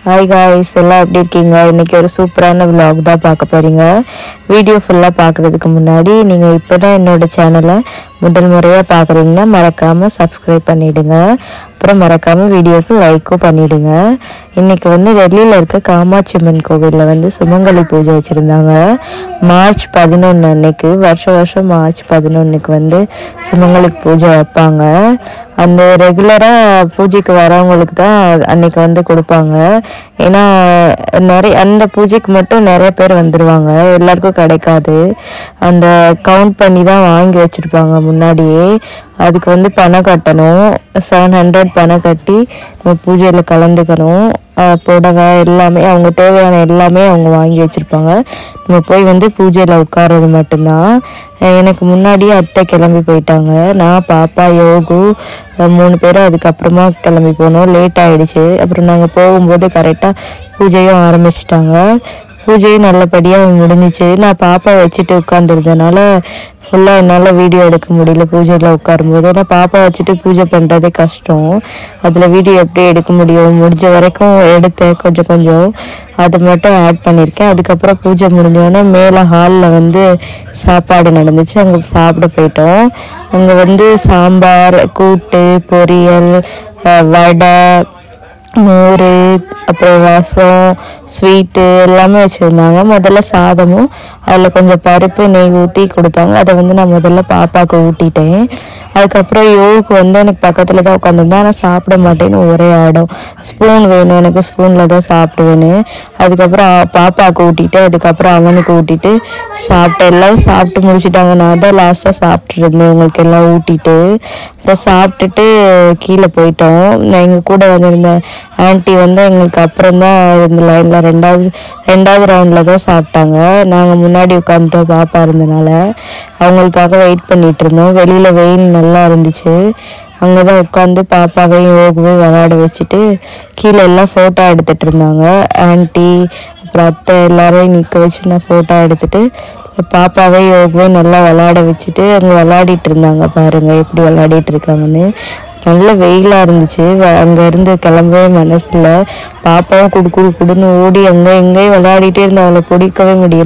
Hi guys, எல்லாம் எப்படி இருக்கீங்க? இன்னைக்கு ஒரு சூப்பரான vlog தான் பார்க்க போறீங்க. வீடியோ ஃபுல்லா பார்க்கிறதுக்கு முன்னாடி நீங்க இப்போதான் என்னோட சேனலை முதல் முறையா பார்க்கறீங்கன்னா மறக்காம Subscribe பண்ணிடுங்க. அப்புறம் மறக்காம வீடியோக்கு லைக்கும் பண்ணிடுங்க. இன்னைக்கு டெல்லியில இருக்க காமாட்சி அம்மன் கோவில்ல சுமங்கலி பூஜை வச்சிருந்தாங்க. மார்ச் 11 அன்னைக்கு வருஷம் மார்ச் 11க்கு சுமங்கலி பூஜை வைப்பாங்க. அந்த ரெகுலரா பூஜைக்கு வரவங்களுக்கு தான் அன்னைக்கு கொடுப்பாங்க. ஏன்னா நிறைய அந்த பூஜைக்கு மட்டும் நிறைய பேர் வந்துருவாங்க, எல்லாருக்கும் கிடைக்காது. அந்த கவுண்ட் பண்ணி தான் வாங்கி வச்சிருப்பாங்க முன்னாடியே. அதுக்கு பணம் கட்டணும், 700 பணம் கட்டி நம்ம பூஜையில் கலந்துக்கணும். புடவை எல்லாமே அவங்க தேவையான எல்லாமே அவங்க வாங்கி வச்சுருப்பாங்க. நம்ம போய் பூஜையில் உட்கார்றது மட்டும்தான். எனக்கு முன்னாடியே அத்தை கிளம்பி போயிட்டாங்க. நான் பாப்பா யோகு 3 பேரும் அதுக்கப்புறமா கிளம்பி போனோம். லேட் ஆகிடுச்சு. அப்புறம் நாங்கள் போகும்போது கரெக்டாக பூஜையும் ஆரம்பிச்சிட்டாங்க. பூஜையும் நல்லபடியாக முடிஞ்சிச்சு. நான் பாப்பா வச்சுட்டு உட்காந்துருந்தனால ஃபுல்லாக என்னால் வீடியோ எடுக்க முடியல பூஜையில் உட்காரும்போது. ஏன்னா பாப்பா வச்சுட்டு பூஜை பண்ணுறதே கஷ்டம். அதில் வீடியோ எப்படி எடுக்க முடியும்? முடிஞ்ச வரைக்கும் எடுத்தேன், கொஞ்சம் அதை மட்டும் ஆட் பண்ணியிருக்கேன். அதுக்கப்புறம் பூஜை முடிஞ்சோடனே மேலே ஹாலில் சாப்பாடு நடந்துச்சு. அங்கே சாப்பிட போயிட்டோம். அங்கே சாம்பார், கூட்டு, பொரியல், வடை, மோர், அப்புறம் ரசம், ஸ்வீட்டு எல்லாமே வச்சுருந்தாங்க. முதல்ல சாதமும் அதில் கொஞ்சம் பருப்பு நெய் ஊற்றி கொடுத்தாங்க. அதை நான் முதல்ல பாப்பாவுக்கு ஊட்டிட்டேன். அதுக்கப்புறம் யோகு எனக்கு பக்கத்தில் தான் உட்காந்துருந்தேன். ஆனால் சாப்பிட மாட்டேன்னு ஒரே ஆடம். ஸ்பூன் வேணும், எனக்கு ஸ்பூனில் தான் சாப்பிடுவேன்னு. அதுக்கப்புறம் பாப்பாவுக்கு ஊட்டிட்டு அதுக்கப்புறம் அவனுக்கு ஊட்டிட்டு சாப்பிட்டேன். எல்லோரும் சாப்பிட்டு முடிச்சுட்டாங்க. நான் தான் லாஸ்ட்டாக சாப்பிட்டுட்டு இருந்தேன் உங்களுக்கு எல்லாம் ஊட்டிட்டு. அப்புறம் சாப்பிட்டுட்டு கீழே போயிட்டோம். நான் எங்கள் கூட வந்திருந்த ஆன்ட்டி எங்களுக்கு அப்புறம் தான் இந்த லைனில் ரெண்டாவது ரவுண்டில் தான் சாப்பிட்டாங்க. நாங்கள் முன்னாடி உட்காந்துட்டோம் பாப்பா இருந்தனால. அவங்களுக்காக வெயிட் பண்ணிகிட்டு இருந்தோம். வெளியில் வெயில் நல்லா இருந்துச்சு. அங்கே தான் உட்காந்து பாப்பாவையும் யோகுவையும் விளையாட வச்சுட்டு கீழே எல்லாம் ஃபோட்டோ எடுத்துகிட்டு இருந்தாங்க. ஆன்ட்டி அப்புறம் அத்தை எல்லாரையும் நிற்க வச்சு நான் ஃபோட்டோ எடுத்துகிட்டு பாப்பாவை யோகுவையும் நல்லா விளையாட வச்சுட்டு அங்கே விளையாடிட்டு இருந்தாங்க. பாருங்கள் எப்படி விளையாடிட்டு இருக்காங்கன்னு. நல்ல வெயிலாக இருந்துச்சு. அங்கேருந்து கிளம்பவே மனசில். பாப்பாவும் குடுன்னு ஓடி அங்கே எங்கேயும் விளையாடிட்டே இருந்தால் அவளை பிடிக்கவே முடியல.